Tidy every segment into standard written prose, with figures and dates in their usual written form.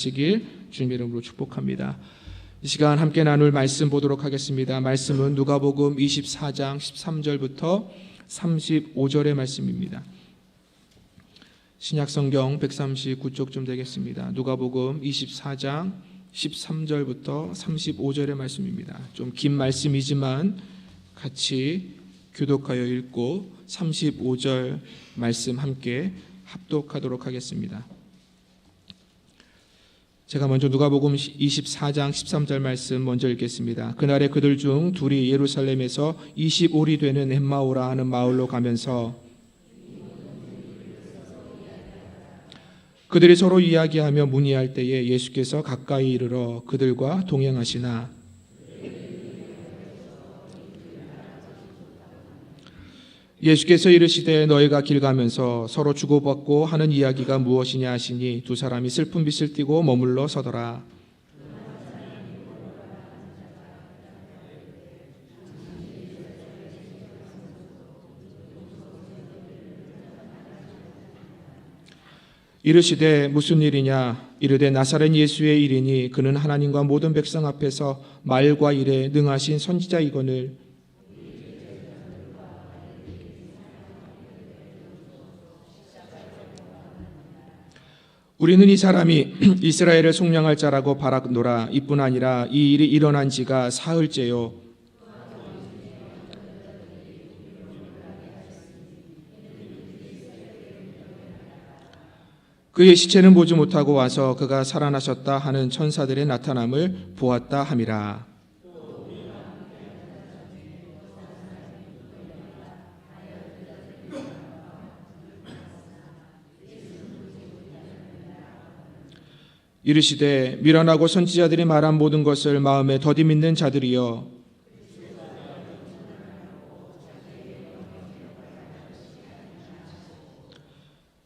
시길 주님의 이름으로 축복합니다. 이 시간 함께 나눌 말씀 보도록 하겠습니다. 말씀은 누가복음 24장 13절부터 35절의 말씀입니다. 신약성경 139쪽쯤 되겠습니다. 누가복음 24장 13절부터 35절의 말씀입니다. 좀 긴 말씀이지만 같이 교독하여 읽고 35절 말씀 함께 합독하도록 하겠습니다. 제가 먼저 누가복음 24장 13절 말씀 먼저 읽겠습니다. 그날에 그들 중 둘이 예루살렘에서 25리 되는 엠마오라 하는 마을로 가면서 그들이 서로 이야기하며 문의할 때에 예수께서 가까이 이르러 그들과 동행하시나 예수께서 이르시되 너희가 길 가면서 서로 주고받고 하는 이야기가 무엇이냐 하시니 두 사람이 슬픈 빛을 띠고 머물러 서더라. 이르시되 무슨 일이냐 이르되 나사렛 예수의 일이니 그는 하나님과 모든 백성 앞에서 말과 일에 능하신 선지자이거늘 우리는 이 사람이 이스라엘을 속량할 자라고 바라노라. 이뿐 아니라 이 일이 일어난 지가 사흘째요. 그의 시체는 보지 못하고 와서 그가 살아나셨다 하는 천사들의 나타남을 보았다 함이라. 이르시되 미련하고 선지자들이 말한 모든 것을 마음에 더디 믿는 자들이여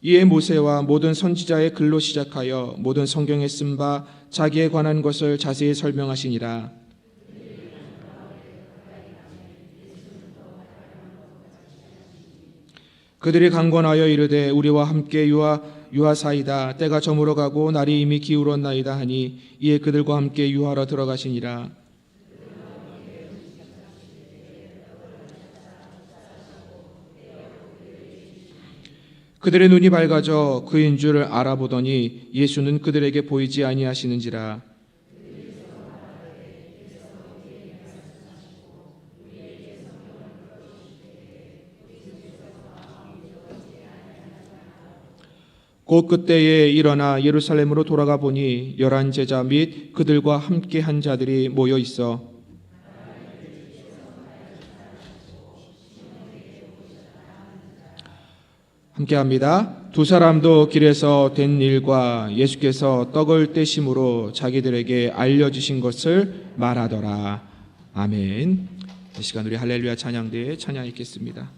이에 모세와 모든 선지자의 글로 시작하여 모든 성경에 쓴 바 자기에 관한 것을 자세히 설명하시니라. 그들이 강권하여 이르되 우리와 함께 유하사이다. 때가 저물어가고 날이 이미 기울었나이다 하니 이에 그들과 함께 유하러 들어가시니라. 그들의 눈이 밝아져 그인 줄 알아보더니 예수는 그들에게 보이지 아니하시는지라. 곧 그때에 일어나 예루살렘으로 돌아가 보니 11 제자 및 그들과 함께 한 자들이 모여 있어 함께합니다. 두 사람도 길에서 된 일과 예수께서 떡을 떼심으로 자기들에게 알려주신 것을 말하더라. 아멘. 이 시간 우리 할렐루야 찬양대에 찬양 읽겠습니다.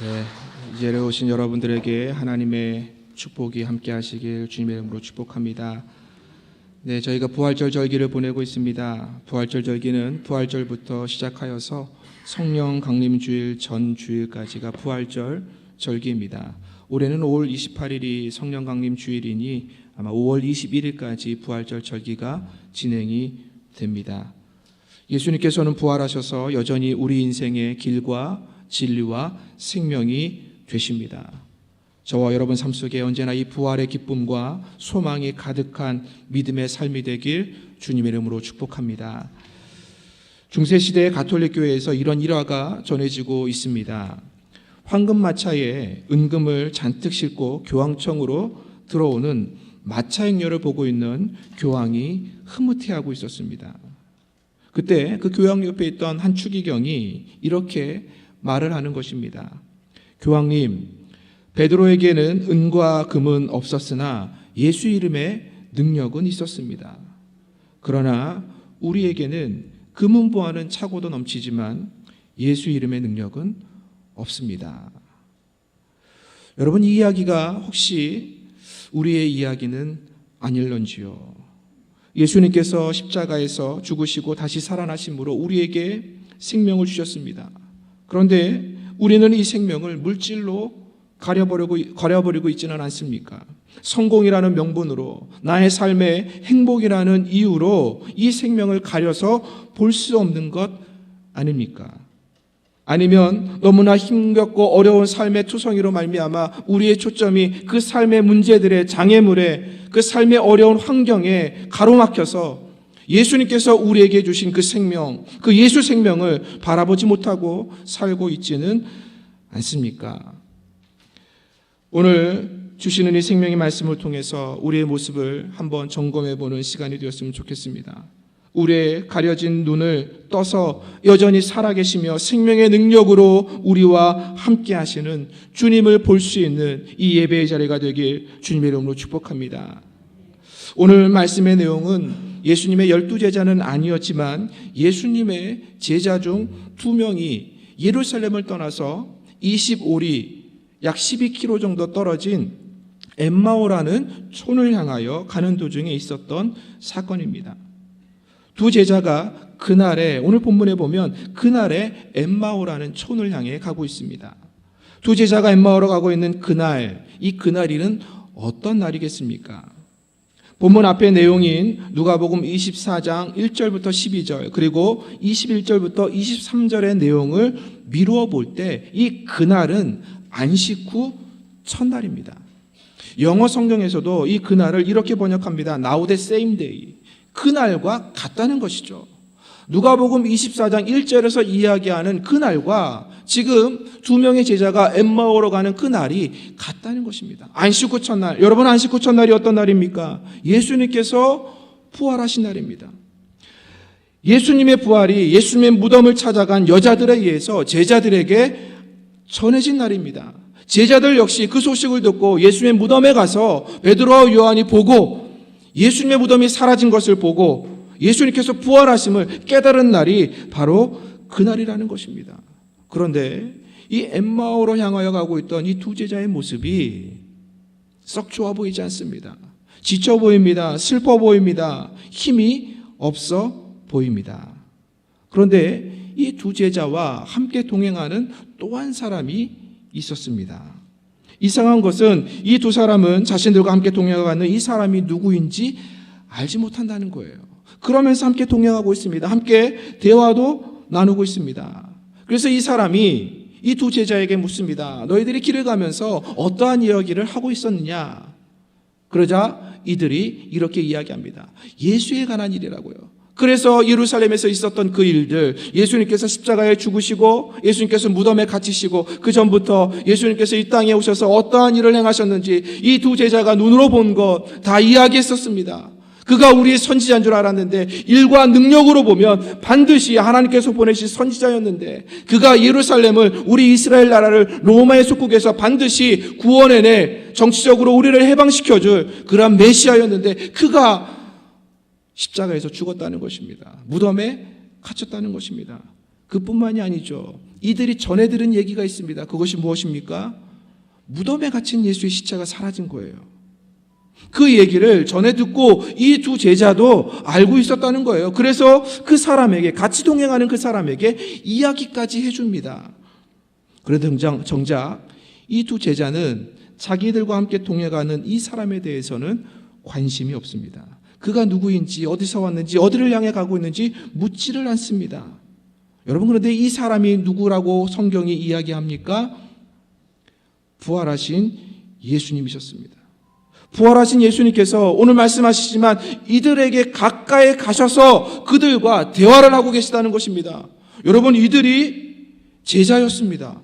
네, 이제 오신 여러분들에게 하나님의 축복이 함께 하시길 주님의 이름으로 축복합니다. 네, 저희가 부활절 절기를 보내고 있습니다. 부활절 절기는 부활절부터 시작하여서 성령 강림주일 전 주일까지가 부활절 절기입니다. 올해는 5월 28일이 성령 강림 주일이니 아마 5월 21일까지 부활절 절기가 진행이 됩니다. 예수님께서는 부활하셔서 여전히 우리 인생의 길과 진리와 생명이 되십니다. 저와 여러분 삶 속에 언제나 이 부활의 기쁨과 소망이 가득한 믿음의 삶이 되길 주님의 이름으로 축복합니다. 중세시대의 가톨릭 교회에서 이런 일화가 전해지고 있습니다. 황금마차에 은금을 잔뜩 싣고 교황청으로 들어오는 마차 행렬을 보고 있는 교황이 흐뭇해하고 있었습니다. 그때 그 교황 옆에 있던 한 추기경이 이렇게 말을 하는 것입니다. 교황님, 베드로에게는 은과 금은 없었으나 예수 이름의 능력은 있었습니다. 그러나 우리에게는 금은 보하는 차고도 넘치지만 예수 이름의 능력은 없습니다. 여러분, 이 이야기가 혹시 우리의 이야기는 아닐런지요? 예수님께서 십자가에서 죽으시고 다시 살아나심으로 우리에게 생명을 주셨습니다. 그런데 우리는 이 생명을 물질로 가려버리고 있지는 않습니까? 성공이라는 명분으로, 나의 삶의 행복이라는 이유로 이 생명을 가려서 볼 수 없는 것 아닙니까? 아니면 너무나 힘겹고 어려운 삶의 투성이로 말미암아 우리의 초점이 그 삶의 문제들의 장애물에, 그 삶의 어려운 환경에 가로막혀서 예수님께서 우리에게 주신 그 생명, 그 예수 생명을 바라보지 못하고 살고 있지는 않습니까? 오늘 주시는 이 생명의 말씀을 통해서 우리의 모습을 한번 점검해보는 시간이 되었으면 좋겠습니다. 우리의 가려진 눈을 떠서 여전히 살아계시며 생명의 능력으로 우리와 함께 하시는 주님을 볼 수 있는 이 예배의 자리가 되길 주님의 이름으로 축복합니다. 오늘 말씀의 내용은 예수님의 12제자는 아니었지만 예수님의 제자 중 2명이 예루살렘을 떠나서 25리 약 12km 정도 떨어진 엠마오라는 촌을 향하여 가는 도중에 있었던 사건입니다. 두 제자가 그날에, 오늘 본문에 보면 그날에 엠마오라는 촌을 향해 가고 있습니다. 두 제자가 엠마오로 가고 있는 그날, 이 그날이는 어떤 날이겠습니까? 본문 앞의 내용인 누가복음 24장 1절부터 12절 그리고 21절부터 23절의 내용을 미루어 볼 때 이 그날은 안식 후 첫날입니다. 영어 성경에서도 이 그날을 이렇게 번역합니다. Now the same day. 그날과 같다는 것이죠. 누가복음 24장 1절에서 이야기하는 그날과 지금 2명의 제자가 엠마오로 가는 그날이 같다는 것입니다. 안식 후 첫날. 여러분, 안식 후 첫날이 어떤 날입니까? 예수님께서 부활하신 날입니다. 예수님의 부활이 예수님의 무덤을 찾아간 여자들에 의해서 제자들에게 전해진 날입니다. 제자들 역시 그 소식을 듣고 예수님의 무덤에 가서 베드로와 요한이 보고 예수님의 무덤이 사라진 것을 보고 예수님께서 부활하심을 깨달은 날이 바로 그날이라는 것입니다. 그런데 이 엠마오로 향하여 가고 있던 이 두 제자의 모습이 썩 좋아 보이지 않습니다. 지쳐 보입니다. 슬퍼 보입니다. 힘이 없어 보입니다. 그런데 이 두 제자와 함께 동행하는 또 한 사람이 있었습니다. 이상한 것은 이 두 사람은 자신들과 함께 동행하는 이 사람이 누구인지 알지 못한다는 거예요. 그러면서 함께 동행하고 있습니다. 함께 대화도 나누고 있습니다. 그래서 이 사람이 이 두 제자에게 묻습니다. 너희들이 길을 가면서 어떠한 이야기를 하고 있었느냐? 그러자 이들이 이렇게 이야기합니다. 예수에 관한 일이라고요. 그래서 예루살렘에서 있었던 그 일들, 예수님께서 십자가에 죽으시고 예수님께서 무덤에 갇히시고 그 전부터 예수님께서 이 땅에 오셔서 어떠한 일을 행하셨는지 이 두 제자가 눈으로 본 것 다 이야기했었습니다. 그가 우리의 선지자인 줄 알았는데 일과 능력으로 보면 반드시 하나님께서 보내신 선지자였는데 그가 예루살렘을, 우리 이스라엘 나라를 로마의 속국에서 반드시 구원해내 정치적으로 우리를 해방시켜줄 그런 메시아였는데 그가 십자가에서 죽었다는 것입니다. 무덤에 갇혔다는 것입니다. 그뿐만이 아니죠. 이들이 전해 들은 얘기가 있습니다. 그것이 무엇입니까? 무덤에 갇힌 예수의 시체가 사라진 거예요. 그 얘기를 전해 듣고 이 두 제자도 알고 있었다는 거예요. 그래서 그 사람에게, 같이 동행하는 그 사람에게 이야기까지 해줍니다. 그런데 정작 이 두 제자는 자기들과 함께 동행하는 이 사람에 대해서는 관심이 없습니다. 그가 누구인지, 어디서 왔는지, 어디를 향해 가고 있는지 묻지를 않습니다. 여러분, 그런데 이 사람이 누구라고 성경이 이야기합니까? 부활하신 예수님이셨습니다. 부활하신 예수님께서 오늘 말씀하시지만 이들에게 가까이 가셔서 그들과 대화를 하고 계시다는 것입니다. 여러분, 이들이 제자였습니다.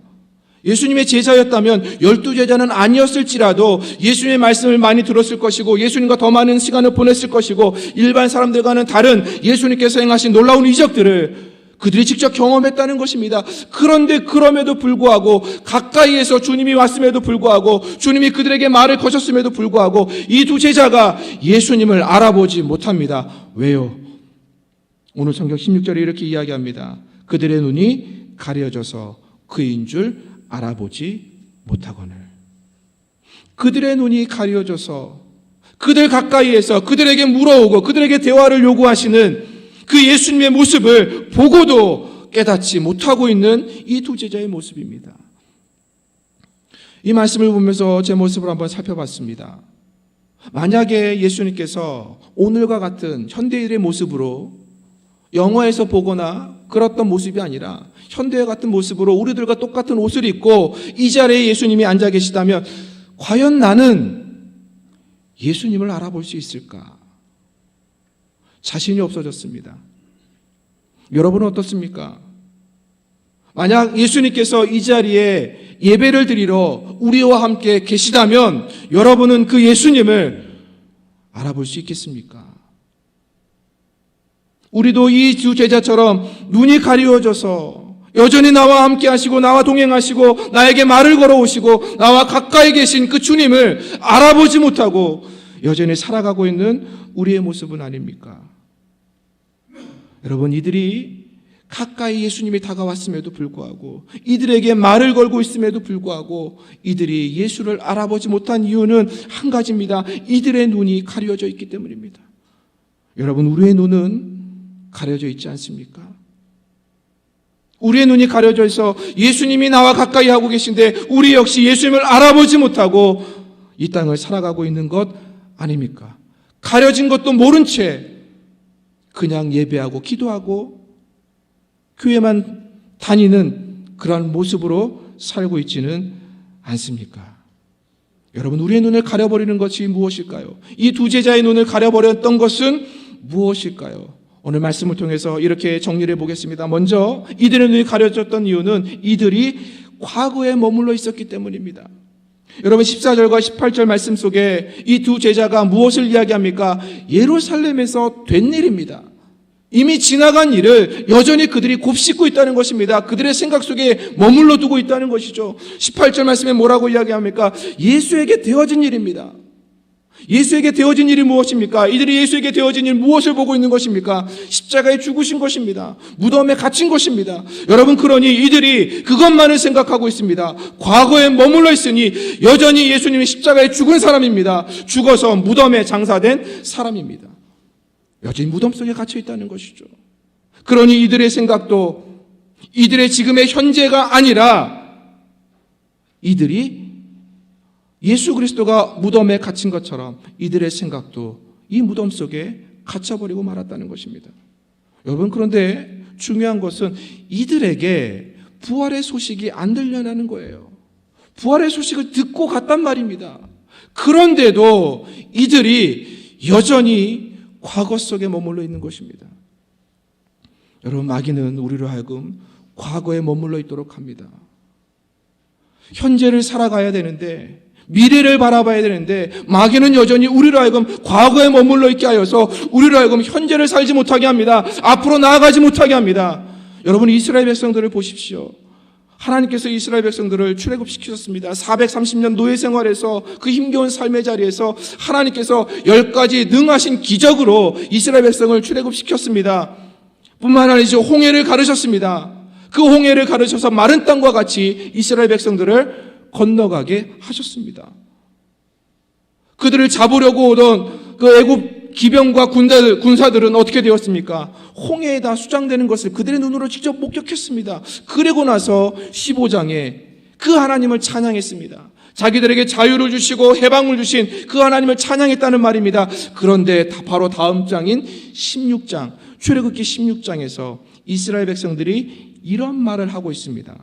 예수님의 제자였다면 12제자는 아니었을지라도 예수님의 말씀을 많이 들었을 것이고 예수님과 더 많은 시간을 보냈을 것이고 일반 사람들과는 다른 예수님께서 행하신 놀라운 이적들을 그들이 직접 경험했다는 것입니다. 그런데 그럼에도 불구하고, 가까이에서 주님이 왔음에도 불구하고, 주님이 그들에게 말을 거셨음에도 불구하고 이 두 제자가 예수님을 알아보지 못합니다. 왜요? 오늘 성경 16절에 이렇게 이야기합니다. 그들의 눈이 가려져서 그인 줄 알아보지 못하거늘. 그들의 눈이 가려져서 그들 가까이에서 그들에게 물어오고 그들에게 대화를 요구하시는 그 예수님의 모습을 보고도 깨닫지 못하고 있는 이 두 제자의 모습입니다. 이 말씀을 보면서 제 모습을 한번 살펴봤습니다. 만약에 예수님께서 오늘과 같은 현대인의 모습으로 영화에서 보거나 그랬던 모습이 아니라 현대와 같은 모습으로 우리들과 똑같은 옷을 입고 이 자리에 예수님이 앉아 계시다면 과연 나는 예수님을 알아볼 수 있을까? 자신이 없어졌습니다. 여러분은 어떻습니까? 만약 예수님께서 이 자리에 예배를 드리러 우리와 함께 계시다면 여러분은 그 예수님을 알아볼 수 있겠습니까? 우리도 이 두 제자처럼 눈이 가리워져서 여전히 나와 함께 하시고 나와 동행하시고 나에게 말을 걸어오시고 나와 가까이 계신 그 주님을 알아보지 못하고 여전히 살아가고 있는 우리의 모습은 아닙니까? 여러분, 이들이 가까이 예수님이 다가왔음에도 불구하고 이들에게 말을 걸고 있음에도 불구하고 이들이 예수를 알아보지 못한 이유는 한 가지입니다. 이들의 눈이 가려져 있기 때문입니다. 여러분, 우리의 눈은 가려져 있지 않습니까? 우리의 눈이 가려져 있어 예수님이 나와 가까이 하고 계신데 우리 역시 예수님을 알아보지 못하고 이 땅을 살아가고 있는 것 아닙니까? 가려진 것도 모른 채 그냥 예배하고 기도하고 교회만 다니는 그런 모습으로 살고 있지는 않습니까? 여러분, 우리의 눈을 가려버리는 것이 무엇일까요? 이 두 제자의 눈을 가려버렸던 것은 무엇일까요? 오늘 말씀을 통해서 이렇게 정리를 해보겠습니다. 먼저 이들의 눈이 가려졌던 이유는 이들이 과거에 머물러 있었기 때문입니다. 여러분, 14절과 18절 말씀 속에 이 두 제자가 무엇을 이야기합니까? 예루살렘에서 된 일입니다. 이미 지나간 일을 여전히 그들이 곱씹고 있다는 것입니다. 그들의 생각 속에 머물러 두고 있다는 것이죠. 18절 말씀에 뭐라고 이야기합니까? 예수에게 되어진 일입니다. 예수에게 되어진 일이 무엇입니까? 이들이 예수에게 되어진 일 무엇을 보고 있는 것입니까? 십자가에 죽으신 것입니다. 무덤에 갇힌 것입니다. 여러분, 그러니 이들이 그것만을 생각하고 있습니다. 과거에 머물러 있으니 여전히 예수님이 십자가에 죽은 사람입니다. 죽어서 무덤에 장사된 사람입니다. 여전히 무덤 속에 갇혀 있다는 것이죠. 그러니 이들의 생각도 이들의 지금의 현재가 아니라 이들이 예수 그리스도가 무덤에 갇힌 것처럼 이들의 생각도 이 무덤 속에 갇혀버리고 말았다는 것입니다. 여러분, 그런데 중요한 것은 이들에게 부활의 소식이 안 들려나는 거예요. 부활의 소식을 듣고 갔단 말입니다. 그런데도 이들이 여전히 과거 속에 머물러 있는 것입니다. 여러분, 마귀는 우리로 하여금 과거에 머물러 있도록 합니다. 현재를 살아가야 되는데, 미래를 바라봐야 되는데 마귀는 여전히 우리로 하여금 과거에 머물러 있게 하여서 우리로 하여금 현재를 살지 못하게 합니다. 앞으로 나아가지 못하게 합니다. 여러분, 이스라엘 백성들을 보십시오. 하나님께서 이스라엘 백성들을 출애굽시키셨습니다. 430년 노예 생활에서 그 힘겨운 삶의 자리에서 하나님께서 10가지 능하신 기적으로 이스라엘 백성을 출애굽시켰습니다. 뿐만 아니죠, 홍해를 가르셨습니다. 그 홍해를 가르쳐서 마른 땅과 같이 이스라엘 백성들을 건너가게 하셨습니다. 그들을 잡으려고 오던 그 애굽 기병과 군사들은 어떻게 되었습니까? 홍해에다 수장되는 것을 그들의 눈으로 직접 목격했습니다. 그리고 나서 15장에 그 하나님을 찬양했습니다. 자기들에게 자유를 주시고 해방을 주신 그 하나님을 찬양했다는 말입니다. 그런데 바로 다음 장인 16장, 출애굽기 16장에서 이스라엘 백성들이 이런 말을 하고 있습니다.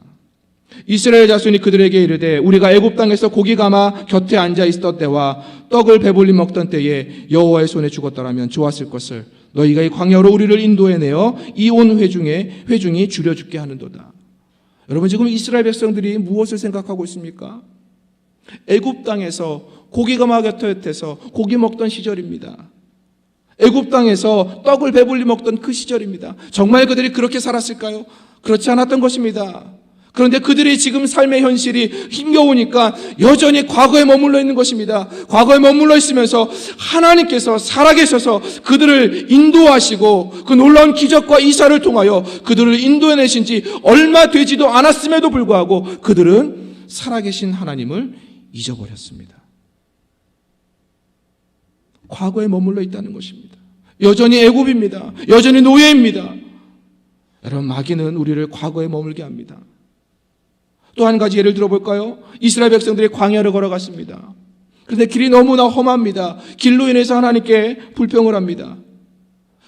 이스라엘 자손이 그들에게 이르되 우리가 애굽 땅에서 고기 감아 곁에 앉아 있었던 때와 떡을 배불리 먹던 때에 여호와의 손에 죽었더라면 좋았을 것을 너희가 이 광야로 우리를 인도해내어 이 온 회중이 줄여 죽게 하는도다. 여러분, 지금 이스라엘 백성들이 무엇을 생각하고 있습니까? 애굽 땅에서 고기 감아 곁에서 고기 먹던 시절입니다. 애굽 땅에서 떡을 배불리 먹던 그 시절입니다. 정말 그들이 그렇게 살았을까요? 그렇지 않았던 것입니다. 그런데 그들이 지금 삶의 현실이 힘겨우니까 여전히 과거에 머물러 있는 것입니다. 과거에 머물러 있으면서 하나님께서 살아계셔서 그들을 인도하시고 그 놀라운 기적과 이사를 통하여 그들을 인도해내신 지 얼마 되지도 않았음에도 불구하고 그들은 살아계신 하나님을 잊어버렸습니다. 과거에 머물러 있다는 것입니다. 여전히 애굽입니다. 여전히 노예입니다. 여러분, 마귀는 우리를 과거에 머물게 합니다. 또 한 가지 예를 들어볼까요? 이스라엘 백성들이 광야를 걸어갔습니다. 그런데 길이 너무나 험합니다. 길로 인해서 하나님께 불평을 합니다.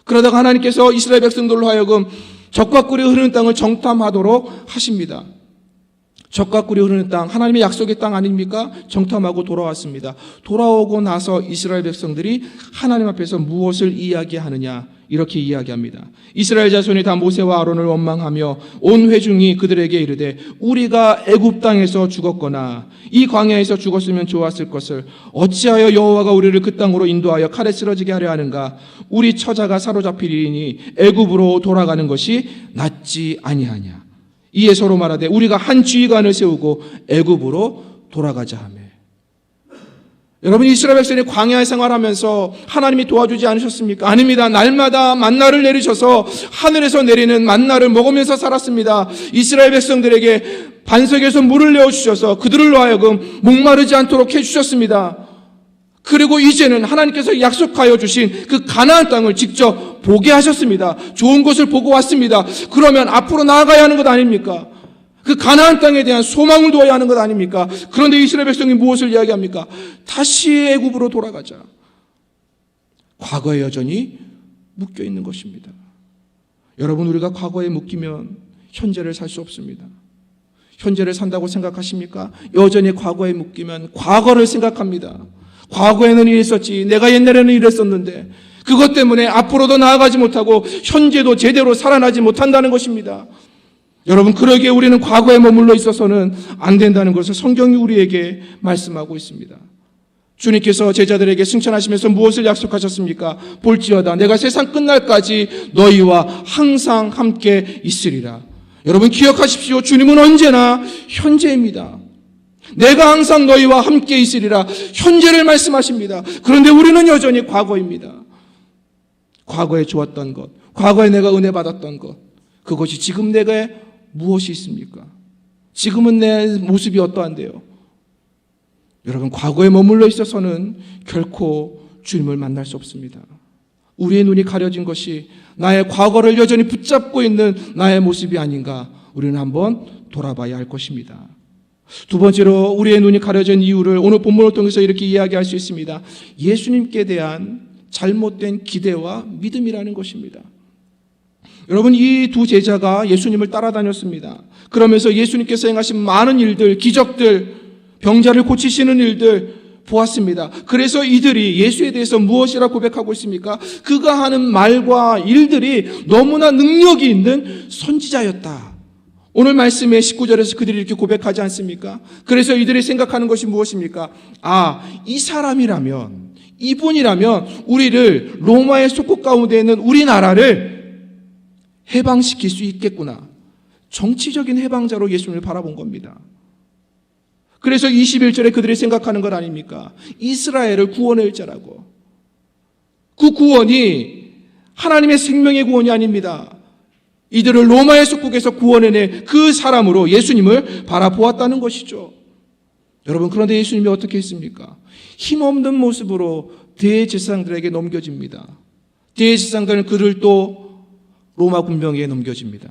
그러다가 하나님께서 이스라엘 백성들로 하여금 젖과 꿀이 흐르는 땅을 정탐하도록 하십니다. 젖과 꿀이 흐르는 땅, 하나님의 약속의 땅 아닙니까? 정탐하고 돌아왔습니다. 돌아오고 나서 이스라엘 백성들이 하나님 앞에서 무엇을 이야기하느냐? 이렇게 이야기합니다. 이스라엘 자손이 다 모세와 아론을 원망하며 온 회중이 그들에게 이르되 우리가 애굽 땅에서 죽었거나 이 광야에서 죽었으면 좋았을 것을 어찌하여 여호와가 우리를 그 땅으로 인도하여 칼에 쓰러지게 하려 하는가? 우리 처자가 사로잡히리니 애굽으로 돌아가는 것이 낫지 아니하냐? 이에 서로 말하되 우리가 한 지휘관을 세우고 애굽으로 돌아가자 하며. 여러분, 이스라엘 백성이 광야 생활하면서 하나님이 도와주지 않으셨습니까? 아닙니다. 날마다 만나를 내리셔서 하늘에서 내리는 만나를 먹으면서 살았습니다. 이스라엘 백성들에게 반석에서 물을 내어주셔서 그들로 하여금 목마르지 않도록 해주셨습니다. 그리고 이제는 하나님께서 약속하여 주신 그 가나안 땅을 직접 보게 하셨습니다. 좋은 것을 보고 왔습니다. 그러면 앞으로 나아가야 하는 것 아닙니까? 그 가나안 땅에 대한 소망을 두어야 하는 것 아닙니까? 그런데 이스라엘 백성이 무엇을 이야기합니까? 다시 애굽으로 돌아가자. 과거에 여전히 묶여 있는 것입니다. 여러분, 우리가 과거에 묶이면 현재를 살 수 없습니다. 현재를 산다고 생각하십니까? 여전히 과거에 묶이면 과거를 생각합니다. 과거에는 이랬었지, 내가 옛날에는 이랬었는데 그것 때문에 앞으로도 나아가지 못하고 현재도 제대로 살아나지 못한다는 것입니다. 여러분, 그러기에 우리는 과거에 머물러 있어서는 안 된다는 것을 성경이 우리에게 말씀하고 있습니다. 주님께서 제자들에게 승천하시면서 무엇을 약속하셨습니까? 볼지어다 내가 세상 끝날까지 너희와 항상 함께 있으리라. 여러분, 기억하십시오. 주님은 언제나 현재입니다. 내가 항상 너희와 함께 있으리라. 현재를 말씀하십니다. 그런데 우리는 여전히 과거입니다. 과거에 좋았던 것, 과거에 내가 은혜 받았던 것, 그것이 지금 내게 무엇이 있습니까? 지금은 내 모습이 어떠한데요? 여러분, 과거에 머물러 있어서는 결코 주님을 만날 수 없습니다. 우리의 눈이 가려진 것이 나의 과거를 여전히 붙잡고 있는 나의 모습이 아닌가, 우리는 한번 돌아봐야 할 것입니다. 두 번째로 우리의 눈이 가려진 이유를 오늘 본문을 통해서 이렇게 이야기할 수 있습니다. 예수님께 대한 잘못된 기대와 믿음이라는 것입니다. 여러분, 이 두 제자가 예수님을 따라다녔습니다. 그러면서 예수님께서 행하신 많은 일들, 기적들, 병자를 고치시는 일들 보았습니다. 그래서 이들이 예수에 대해서 무엇이라 고백하고 있습니까? 그가 하는 말과 일들이 너무나 능력이 있는 선지자였다. 오늘 말씀의 19절에서 그들이 이렇게 고백하지 않습니까? 그래서 이들이 생각하는 것이 무엇입니까? 이 사람이라면, 이분이라면 우리를 로마의 속국 가운데 있는 우리나라를 해방시킬 수 있겠구나. 정치적인 해방자로 예수님을 바라본 겁니다. 그래서 21절에 그들이 생각하는 것 아닙니까? 이스라엘을 구원할 자라고. 그 구원이 하나님의 생명의 구원이 아닙니다. 이들을 로마의 속국에서 구원해낸 그 사람으로 예수님을 바라보았다는 것이죠. 여러분, 그런데 예수님이 어떻게 했습니까? 힘없는 모습으로 대제사장들에게 넘겨집니다. 대제사장들은 그를 또 로마 군병에게 넘겨집니다.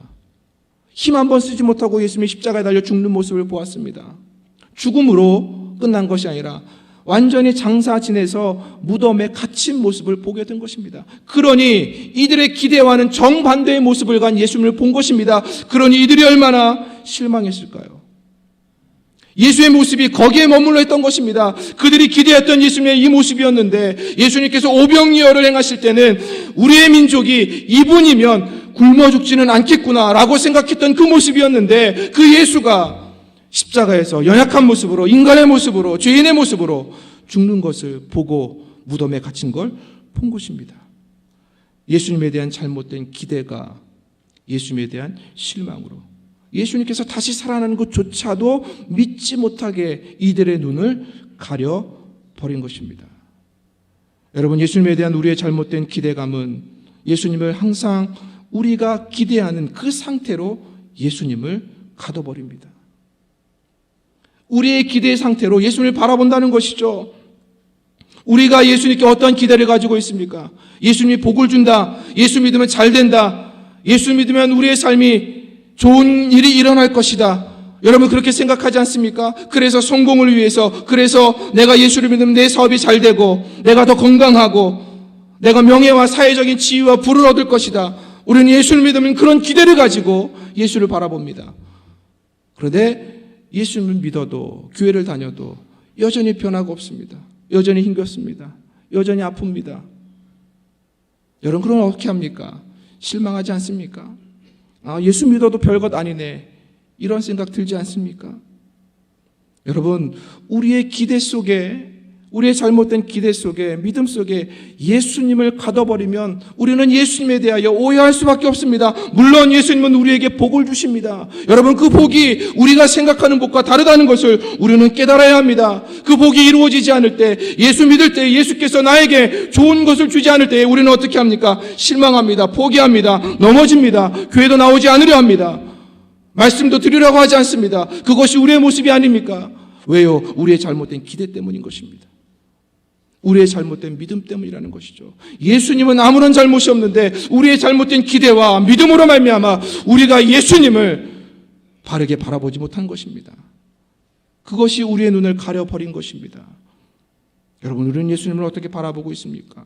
힘 한 번 쓰지 못하고 예수님이 십자가에 달려 죽는 모습을 보았습니다. 죽음으로 끝난 것이 아니라 완전히 장사 지내서 무덤에 갇힌 모습을 보게 된 것입니다. 그러니 이들의 기대와는 정반대의 모습을 간 예수님을 본 것입니다. 그러니 이들이 얼마나 실망했을까요? 예수의 모습이 거기에 머물러 있던 것입니다. 그들이 기대했던 예수님의 이 모습이었는데, 예수님께서 오병이어를 행하실 때는 우리의 민족이 이분이면 굶어 죽지는 않겠구나라고 생각했던 그 모습이었는데, 그 예수가 십자가에서 연약한 모습으로, 인간의 모습으로, 죄인의 모습으로 죽는 것을 보고 무덤에 갇힌 걸 본 것입니다. 예수님에 대한 잘못된 기대가 예수님에 대한 실망으로, 예수님께서 다시 살아나는 것조차도 믿지 못하게 이들의 눈을 가려버린 것입니다. 여러분, 예수님에 대한 우리의 잘못된 기대감은 예수님을 항상 우리가 기대하는 그 상태로 예수님을 가둬버립니다. 우리의 기대의 상태로 예수님을 바라본다는 것이죠. 우리가 예수님께 어떠한 기대를 가지고 있습니까? 예수님이 복을 준다, 예수 믿으면 잘 된다, 예수 믿으면 우리의 삶이 좋은 일이 일어날 것이다. 여러분, 그렇게 생각하지 않습니까? 그래서 성공을 위해서, 그래서 내가 예수를 믿으면 내 사업이 잘 되고, 내가 더 건강하고, 내가 명예와 사회적인 지위와 부를 얻을 것이다. 우리는 예수를 믿으면 그런 기대를 가지고 예수를 바라봅니다. 그런데 예수님을 믿어도, 교회를 다녀도 여전히 변화가 없습니다. 여전히 힘겹습니다. 여전히 아픕니다. 여러분, 그럼 어떻게 합니까? 실망하지 않습니까? 예수 믿어도 별것 아니네, 이런 생각 들지 않습니까? 여러분, 우리의 기대 속에, 우리의 잘못된 기대 속에, 믿음 속에 예수님을 가둬버리면 우리는 예수님에 대하여 오해할 수밖에 없습니다. 물론 예수님은 우리에게 복을 주십니다. 여러분, 그 복이 우리가 생각하는 복과 다르다는 것을 우리는 깨달아야 합니다. 그 복이 이루어지지 않을 때, 예수 믿을 때 예수께서 나에게 좋은 것을 주지 않을 때 우리는 어떻게 합니까? 실망합니다. 포기합니다. 넘어집니다. 교회도 나오지 않으려 합니다. 말씀도 드리려고 하지 않습니다. 그것이 우리의 모습이 아닙니까? 왜요? 우리의 잘못된 기대 때문인 것입니다. 우리의 잘못된 믿음 때문이라는 것이죠. 예수님은 아무런 잘못이 없는데 우리의 잘못된 기대와 믿음으로 말미암아 우리가 예수님을 바르게 바라보지 못한 것입니다. 그것이 우리의 눈을 가려버린 것입니다. 여러분, 우리는 예수님을 어떻게 바라보고 있습니까?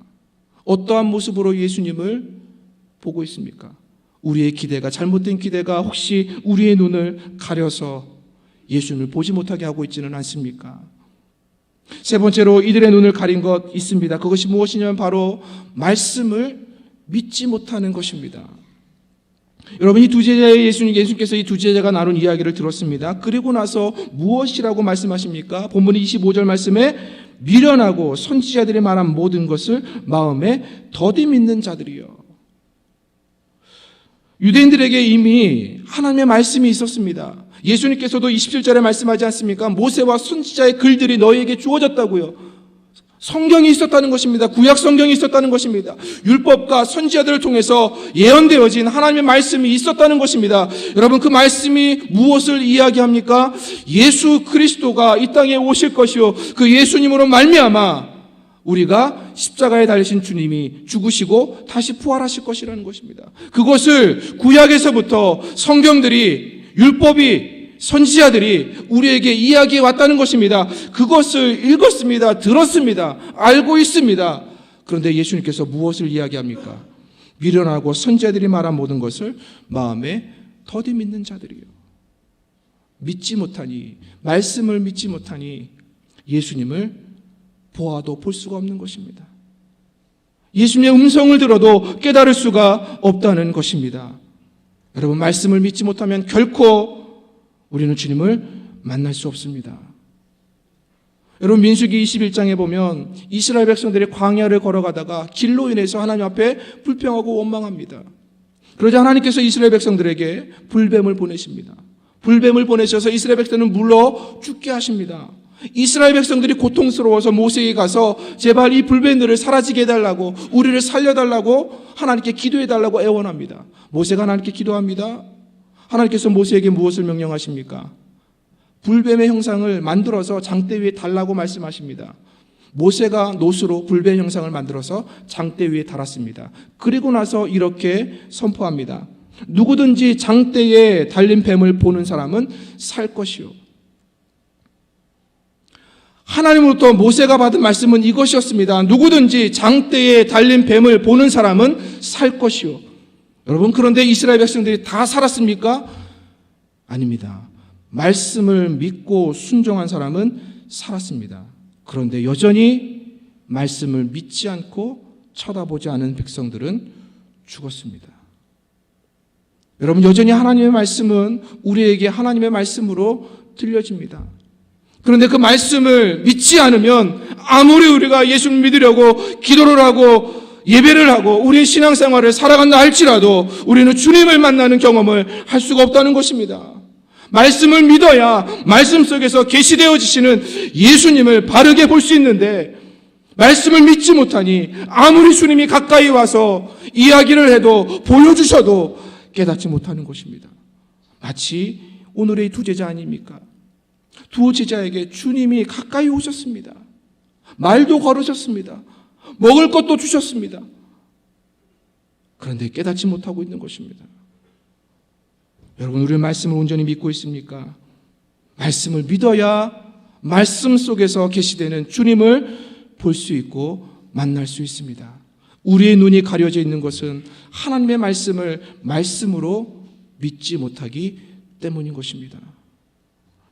어떠한 모습으로 예수님을 보고 있습니까? 우리의 기대가, 잘못된 기대가 혹시 우리의 눈을 가려서 예수님을 보지 못하게 하고 있지는 않습니까? 세 번째로 이들의 눈을 가린 것 있습니다. 그것이 무엇이냐면 바로 말씀을 믿지 못하는 것입니다. 여러분, 이 두 제자의 예수님께서 이 두 제자가 나눈 이야기를 들었습니다. 그리고 나서 무엇이라고 말씀하십니까? 본문의 25절 말씀에 미련하고 선지자들이 말한 모든 것을 마음에 더디 믿는 자들이요. 유대인들에게 이미 하나님의 말씀이 있었습니다. 예수님께서도 27절에 말씀하지 않습니까? 모세와 선지자의 글들이 너희에게 주어졌다고요. 성경이 있었다는 것입니다. 구약 성경이 있었다는 것입니다. 율법과 선지자들을 통해서 예언되어진 하나님의 말씀이 있었다는 것입니다. 여러분, 그 말씀이 무엇을 이야기합니까? 예수 그리스도가 이 땅에 오실 것이요, 그 예수님으로 말미암아 우리가 십자가에 달리신 주님이 죽으시고 다시 부활하실 것이라는 것입니다. 그것을 구약에서부터 성경들이, 율법이, 선지자들이 우리에게 이야기해 왔다는 것입니다. 그것을 읽었습니다. 들었습니다. 알고 있습니다. 그런데 예수님께서 무엇을 이야기합니까? 미련하고 선지자들이 말한 모든 것을 마음에 더디 믿는 자들이요. 믿지 못하니, 말씀을 믿지 못하니 예수님을 보아도 볼 수가 없는 것입니다. 예수님의 음성을 들어도 깨달을 수가 없다는 것입니다. 여러분, 말씀을 믿지 못하면 결코 우리는 주님을 만날 수 없습니다. 여러분, 민수기 21장에 보면 이스라엘 백성들이 광야를 걸어가다가 길로 인해서 하나님 앞에 불평하고 원망합니다. 그러자 하나님께서 이스라엘 백성들에게 불뱀을 보내십니다. 불뱀을 보내셔서 이스라엘 백성들은 물러 죽게 하십니다. 이스라엘 백성들이 고통스러워서 모세에게 가서 제발 이 불뱀들을 사라지게 해달라고, 우리를 살려달라고 하나님께 기도해달라고 애원합니다. 모세가 하나님께 기도합니다. 하나님께서 모세에게 무엇을 명령하십니까? 불뱀의 형상을 만들어서 장대 위에 달라고 말씀하십니다. 모세가 놋으로 불뱀 형상을 만들어서 장대 위에 달았습니다. 그리고 나서 이렇게 선포합니다. 누구든지 장대에 달린 뱀을 보는 사람은 살 것이요. 하나님으로부터 모세가 받은 말씀은 이것이었습니다. 누구든지 장대에 달린 뱀을 보는 사람은 살 것이요. 여러분, 그런데 이스라엘 백성들이 다 살았습니까? 아닙니다. 말씀을 믿고 순종한 사람은 살았습니다. 그런데 여전히 말씀을 믿지 않고 쳐다보지 않은 백성들은 죽었습니다. 여러분, 여전히 하나님의 말씀은 우리에게 하나님의 말씀으로 들려집니다. 그런데 그 말씀을 믿지 않으면 아무리 우리가 예수를 믿으려고 기도를 하고 예배를 하고 우리의 신앙생활을 살아간다 할지라도 우리는 주님을 만나는 경험을 할 수가 없다는 것입니다. 말씀을 믿어야 말씀 속에서 계시되어지시는 예수님을 바르게 볼 수 있는데, 말씀을 믿지 못하니 아무리 주님이 가까이 와서 이야기를 해도 보여주셔도 깨닫지 못하는 것입니다. 마치 오늘의 두 제자 아닙니까? 두 제자에게 주님이 가까이 오셨습니다. 말도 걸으셨습니다. 먹을 것도 주셨습니다. 그런데 깨닫지 못하고 있는 것입니다. 여러분, 우리는 말씀을 온전히 믿고 있습니까? 말씀을 믿어야 말씀 속에서 계시되는 주님을 볼 수 있고 만날 수 있습니다. 우리의 눈이 가려져 있는 것은 하나님의 말씀을 말씀으로 믿지 못하기 때문인 것입니다.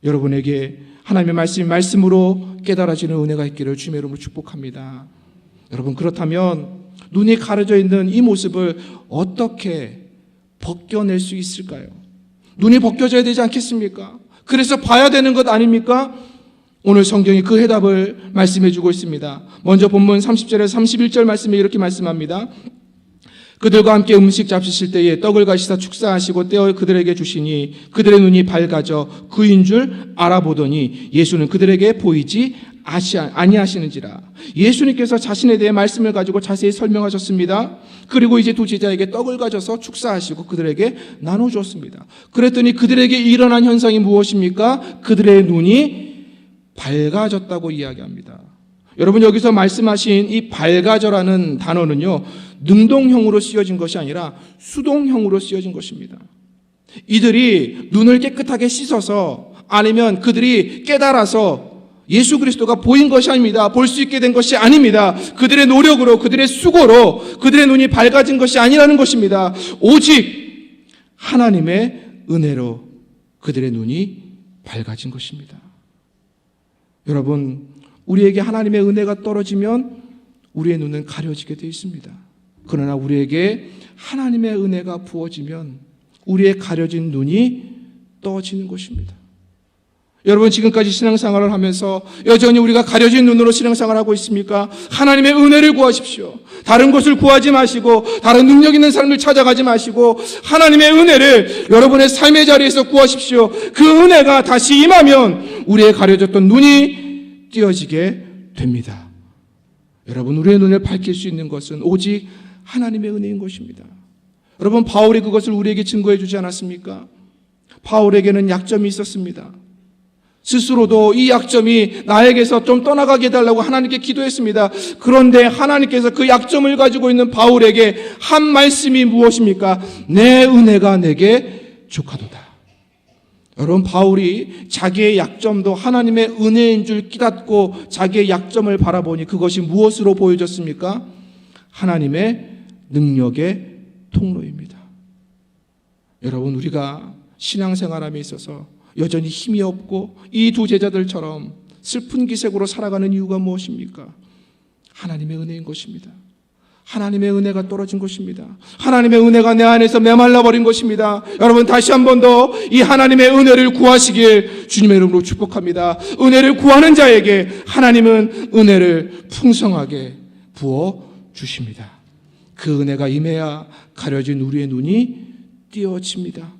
여러분에게 하나님의 말씀이 말씀으로 깨달아지는 은혜가 있기를 주님의 이름으로 축복합니다. 여러분, 그렇다면 눈이 가려져 있는 이 모습을 어떻게 벗겨낼 수 있을까요? 눈이 벗겨져야 되지 않겠습니까? 그래서 봐야 되는 것 아닙니까? 오늘 성경이 그 해답을 말씀해 주고 있습니다. 먼저 본문 30절에서 31절 말씀에 이렇게 말씀합니다. 그들과 함께 음식 잡수실 때에 떡을 가시사 축사하시고 떼어 그들에게 주시니 그들의 눈이 밝아져 그인 줄 알아보더니 예수는 그들에게 보이지 아니하시는지라. 예수님께서 자신에 대해 말씀을 가지고 자세히 설명하셨습니다. 그리고 이제 두 제자에게 떡을 가져서 축사하시고 그들에게 나눠주었습니다. 그랬더니 그들에게 일어난 현상이 무엇입니까? 그들의 눈이 밝아졌다고 이야기합니다. 여러분, 여기서 말씀하신 이 밝아져라는 단어는요, 능동형으로 쓰여진 것이 아니라 수동형으로 쓰여진 것입니다. 이들이 눈을 깨끗하게 씻어서, 아니면 그들이 깨달아서 예수 그리스도가 보인 것이 아닙니다. 볼 수 있게 된 것이 아닙니다. 그들의 노력으로, 그들의 수고로 그들의 눈이 밝아진 것이 아니라는 것입니다. 오직 하나님의 은혜로 그들의 눈이 밝아진 것입니다. 여러분, 우리에게 하나님의 은혜가 떨어지면 우리의 눈은 가려지게 되어 있습니다. 그러나 우리에게 하나님의 은혜가 부어지면 우리의 가려진 눈이 떠지는 것입니다. 여러분, 지금까지 신앙생활을 하면서 여전히 우리가 가려진 눈으로 신앙생활을 하고 있습니까? 하나님의 은혜를 구하십시오. 다른 것을 구하지 마시고 다른 능력 있는 사람을 찾아가지 마시고 하나님의 은혜를 여러분의 삶의 자리에서 구하십시오. 그 은혜가 다시 임하면 우리의 가려졌던 눈이 띄어지게 됩니다. 여러분, 우리의 눈을 밝힐 수 있는 것은 오직 하나님의 은혜인 것입니다. 여러분, 바울이 그것을 우리에게 증거해 주지 않았습니까? 바울에게는 약점이 있었습니다. 스스로도 이 약점이 나에게서 좀 떠나가게 해달라고 하나님께 기도했습니다. 그런데 하나님께서 그 약점을 가지고 있는 바울에게 한 말씀이 무엇입니까? 내 은혜가 내게 족하도다. 여러분, 바울이 자기의 약점도 하나님의 은혜인 줄 깨닫고 자기의 약점을 바라보니 그것이 무엇으로 보여졌습니까? 하나님의 능력의 통로입니다. 여러분, 우리가 신앙생활함에 있어서 여전히 힘이 없고 이 두 제자들처럼 슬픈 기색으로 살아가는 이유가 무엇입니까? 하나님의 은혜인 것입니다. 하나님의 은혜가 떨어진 것입니다. 하나님의 은혜가 내 안에서 메말라 버린 것입니다. 여러분, 다시 한 번 더 이 하나님의 은혜를 구하시길 주님의 이름으로 축복합니다. 은혜를 구하는 자에게 하나님은 은혜를 풍성하게 부어 주십니다. 그 은혜가 임해야 가려진 우리의 눈이 띄어집니다.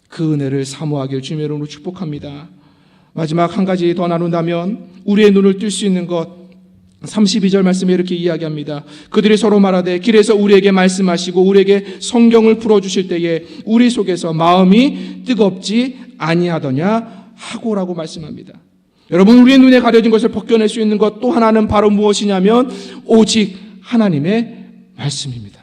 그 은혜를 사모하길 주님의 이름으로 축복합니다. 마지막 한 가지 더 나눈다면 우리의 눈을 뜰 수 있는 것, 32절 말씀에 이렇게 이야기합니다. 그들이 서로 말하되 길에서 우리에게 말씀하시고 우리에게 성경을 풀어주실 때에 우리 속에서 마음이 뜨겁지 아니하더냐 하고라고 말씀합니다. 여러분, 우리의 눈에 가려진 것을 벗겨낼 수 있는 것 또 하나는 바로 무엇이냐면 오직 하나님의 말씀입니다.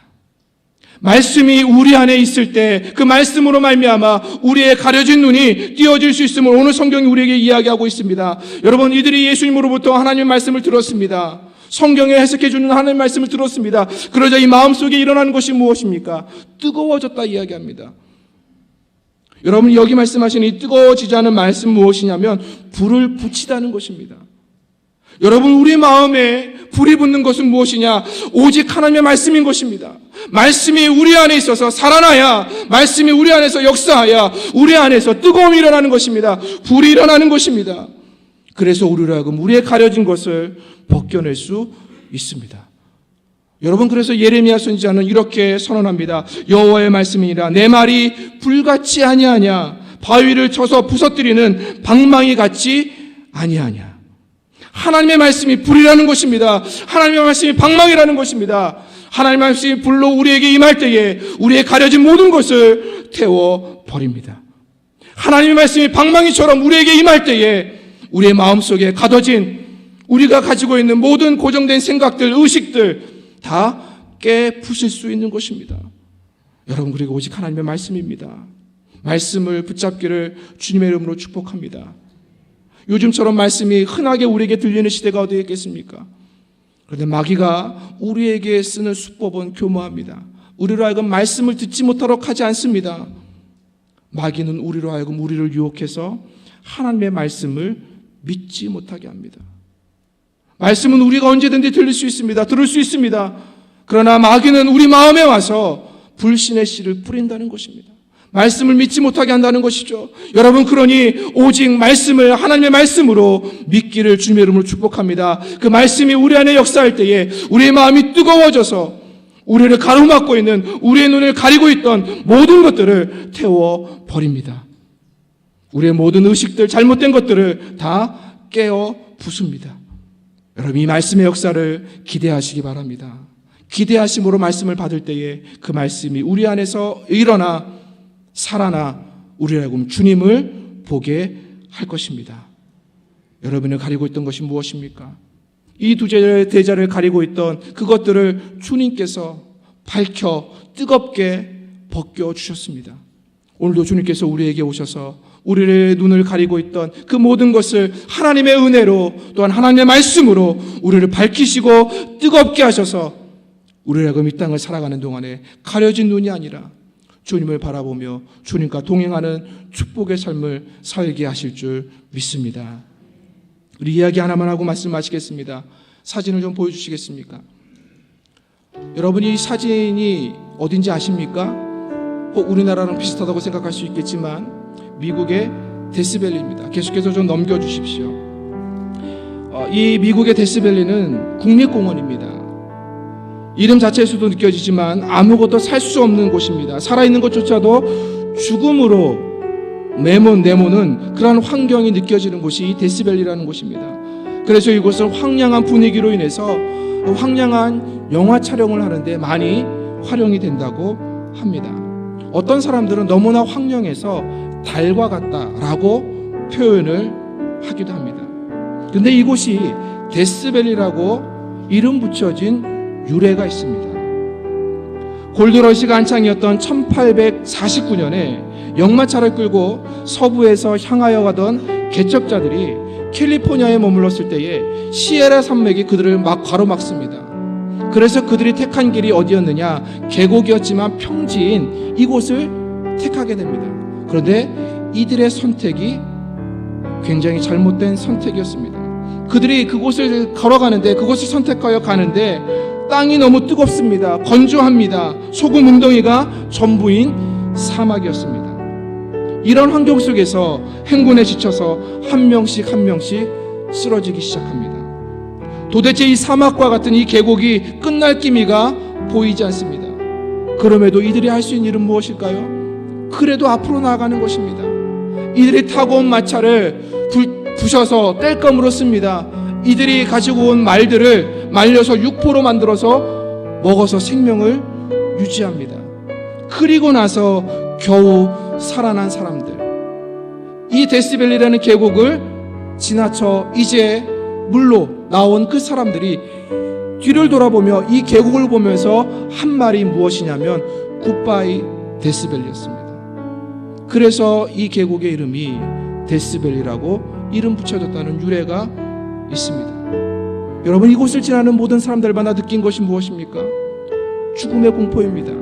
말씀이 우리 안에 있을 때 그 말씀으로 말미암아 우리의 가려진 눈이 띄어질 수 있음을 오늘 성경이 우리에게 이야기하고 있습니다. 여러분, 이들이 예수님으로부터 하나님의 말씀을 들었습니다. 성경에 해석해 주는 하나님의 말씀을 들었습니다. 그러자 이 마음속에 일어나는 것이 무엇입니까? 뜨거워졌다 이야기합니다. 여러분, 여기 말씀하신 이 뜨거워지지 않은 말씀 무엇이냐면 불을 붙이다는 것입니다. 여러분, 우리 마음에 불이 붙는 것은 무엇이냐? 오직 하나님의 말씀인 것입니다. 말씀이 우리 안에 있어서 살아나야, 말씀이 우리 안에서 역사하야 우리 안에서 뜨거움이 일어나는 것입니다. 불이 일어나는 것입니다. 그래서 우리로 하여금 우리의 가려진 것을 벗겨낼 수 있습니다. 여러분, 그래서 예레미야 선지자는 이렇게 선언합니다. 여호와의 말씀이니라 내 말이 불같이 아니하냐, 바위를 쳐서 부서뜨리는 방망이 같지 아니하냐. 하나님의 말씀이 불이라는 것입니다. 하나님의 말씀이 방망이라는 것입니다. 하나님의 말씀이 불로 우리에게 임할 때에 우리의 가려진 모든 것을 태워버립니다. 하나님의 말씀이 방망이처럼 우리에게 임할 때에 우리의 마음속에 가둬진 우리가 가지고 있는 모든 고정된 생각들, 의식들 다 깨부실 수 있는 것입니다. 여러분, 그리고 오직 하나님의 말씀입니다. 말씀을 붙잡기를 주님의 이름으로 축복합니다. 요즘처럼 말씀이 흔하게 우리에게 들리는 시대가 어디에 있겠습니까? 그런데 마귀가 우리에게 쓰는 수법은 교묘합니다. 우리로 하여금 말씀을 듣지 못하도록 하지 않습니다. 마귀는 우리로 하여금 우리를 유혹해서 하나님의 말씀을 믿지 못하게 합니다. 말씀은 우리가 언제든지 들릴 수 있습니다. 들을 수 있습니다. 그러나 마귀는 우리 마음에 와서 불신의 씨를 뿌린다는 것입니다. 말씀을 믿지 못하게 한다는 것이죠. 여러분, 그러니 오직 말씀을 하나님의 말씀으로 믿기를 주님의 이름으로 축복합니다. 그 말씀이 우리 안에 역사할 때에 우리의 마음이 뜨거워져서 우리를 가로막고 있는, 우리의 눈을 가리고 있던 모든 것들을 태워버립니다. 우리의 모든 의식들, 잘못된 것들을 다 깨어 부숩니다. 여러분, 이 말씀의 역사를 기대하시기 바랍니다. 기대하심으로 말씀을 받을 때에 그 말씀이 우리 안에서 일어나 살아나 우리를 하여금 주님을 보게 할 것입니다. 여러분을 가리고 있던 것이 무엇입니까? 이 두 대자를 가리고 있던 그것들을 주님께서 밝혀 뜨겁게 벗겨주셨습니다. 오늘도 주님께서 우리에게 오셔서 우리의 눈을 가리고 있던 그 모든 것을 하나님의 은혜로, 또한 하나님의 말씀으로 우리를 밝히시고 뜨겁게 하셔서 우리를 하여금 이 땅을 살아가는 동안에 가려진 눈이 아니라 주님을 바라보며 주님과 동행하는 축복의 삶을 살게 하실 줄 믿습니다. 우리 이야기 하나만 하고 말씀 마치겠습니다. 사진을 좀 보여주시겠습니까? 여러분, 이 사진이 어딘지 아십니까? 우리나라랑 비슷하다고 생각할 수 있겠지만 미국의 데스밸리입니다. 계속해서 좀 넘겨주십시오. 이 미국의 데스밸리는 국립공원입니다. 이름 자체에서도 느껴지지만 아무것도 살 수 없는 곳입니다. 살아있는 것조차도 죽음으로 내모는 그러한 환경이 느껴지는 곳이 이 데스밸리라는 곳입니다. 그래서 이곳은 황량한 분위기로 인해서 황량한 영화 촬영을 하는데 많이 활용이 된다고 합니다. 어떤 사람들은 너무나 황량해서 달과 같다라고 표현을 하기도 합니다. 그런데 이곳이 데스밸리라고 이름 붙여진 유래가 있습니다. 골드러시가 한창이었던 1849년에 역마차를 끌고 서부에서 향하여 가던 개척자들이 캘리포니아에 머물렀을 때에 시에라 산맥이 그들을 막 가로막습니다. 그래서 그들이 택한 길이 어디였느냐? 계곡이었지만 평지인 이곳을 택하게 됩니다. 그런데 이들의 선택이 굉장히 잘못된 선택이었습니다. 그들이 그곳을 걸어가는데, 그곳을 선택하여 가는데 땅이 너무 뜨겁습니다. 건조합니다. 소금 웅덩이가 전부인 사막이었습니다. 이런 환경 속에서 행군에 지쳐서 한 명씩 쓰러지기 시작합니다. 도대체 이 사막과 같은 이 계곡이 끝날 기미가 보이지 않습니다. 그럼에도 이들이 할 수 있는 일은 무엇일까요? 그래도 앞으로 나아가는 것입니다. 이들이 타고 온 마차를 부셔서 땔감으로 씁니다. 이들이 가지고 온 말들을 말려서 육포로 만들어서 먹어서 생명을 유지합니다. 그리고 나서 겨우 살아난 사람들, 이 데스밸리라는 계곡을 지나쳐 이제 물로 나온 그 사람들이 뒤를 돌아보며 이 계곡을 보면서 한 말이 무엇이냐면 굿바이 데스밸리였습니다. 그래서 이 계곡의 이름이 데스밸리라고 이름 붙여졌다는 유래가 있습니다. 여러분, 이곳을 지나는 모든 사람들마다 느낀 것이 무엇입니까? 죽음의 공포입니다.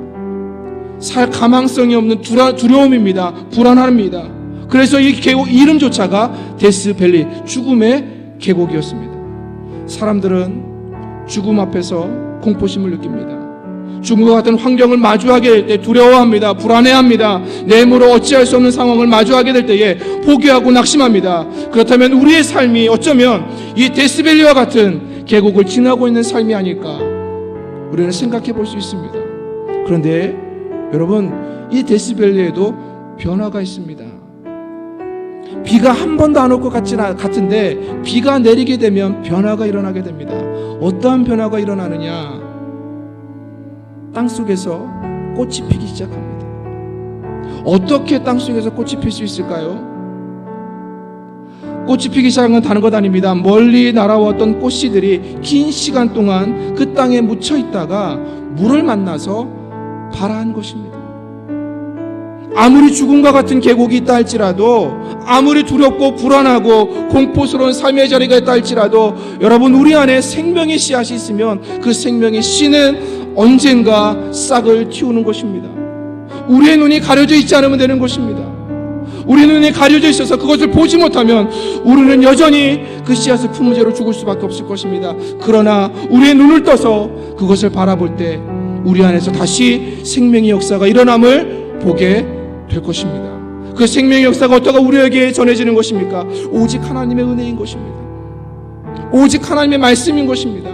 살 가망성이 없는 두려움입니다. 불안함입니다. 그래서 이 계곡 이름조차가 데스밸리, 죽음의 계곡이었습니다. 사람들은 죽음 앞에서 공포심을 느낍니다. 죽음과 같은 환경을 마주하게 될 때 두려워합니다. 불안해합니다. 내 힘으로 어찌할 수 없는 상황을 마주하게 될 때에 포기하고 낙심합니다. 그렇다면 우리의 삶이 어쩌면 이 데스밸리와 같은 계곡을 지나고 있는 삶이 아닐까 우리는 생각해 볼 수 있습니다. 그런데 여러분, 이 데스밸리에도 변화가 있습니다. 비가 한 번도 안 올 것 같은데 비가 내리게 되면 변화가 일어나게 됩니다. 어떠한 변화가 일어나느냐? 땅속에서 꽃이 피기 시작합니다. 어떻게 땅속에서 꽃이 필 수 있을까요? 꽃이 피기 시작한 건 다른 것 아닙니다. 멀리 날아왔던 꽃씨들이 긴 시간 동안 그 땅에 묻혀 있다가 물을 만나서 발아한 것입니다. 아무리 죽음과 같은 계곡이 있다 할지라도, 아무리 두렵고 불안하고 공포스러운 삶의 자리가 있다 할지라도, 여러분, 우리 안에 생명의 씨앗이 있으면 그 생명의 씨는 언젠가 싹을 틔우는 것입니다. 우리의 눈이 가려져 있지 않으면 되는 것입니다. 우리 눈이 가려져 있어서 그것을 보지 못하면 우리는 여전히 그 씨앗을 품은 채로 죽을 수밖에 없을 것입니다. 그러나 우리의 눈을 떠서 그것을 바라볼 때 우리 안에서 다시 생명의 역사가 일어남을 보게 될 것입니다. 그 생명의 역사가 어떻게 우리에게 전해지는 것입니까? 오직 하나님의 은혜인 것입니다. 오직 하나님의 말씀인 것입니다.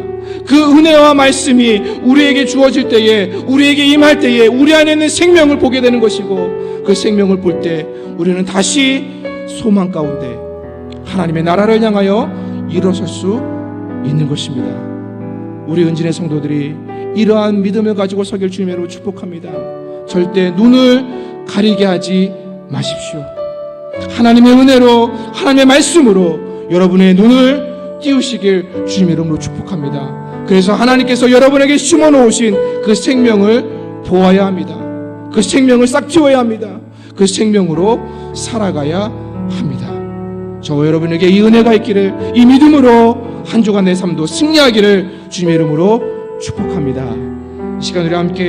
그 은혜와 말씀이 우리에게 주어질 때에, 우리에게 임할 때에 우리 안에 있는 생명을 보게 되는 것이고, 그 생명을 볼 때 우리는 다시 소망 가운데 하나님의 나라를 향하여 일어설 수 있는 것입니다. 우리 은진의 성도들이 이러한 믿음을 가지고 서길 주님으로 축복합니다. 절대 눈을 가리게 하지 마십시오. 하나님의 은혜로, 하나님의 말씀으로 여러분의 눈을 띄우시길 주님의 이름으로 축복합니다. 그래서 하나님께서 여러분에게 심어놓으신 그 생명을 보아야 합니다. 그 생명을 싹 틔워야 합니다. 그 생명으로 살아가야 합니다. 저와 여러분에게 이 은혜가 있기를, 이 믿음으로 한 주간 내 삶도 승리하기를 주님의 이름으로 축복합니다. 이 시간 우리 함께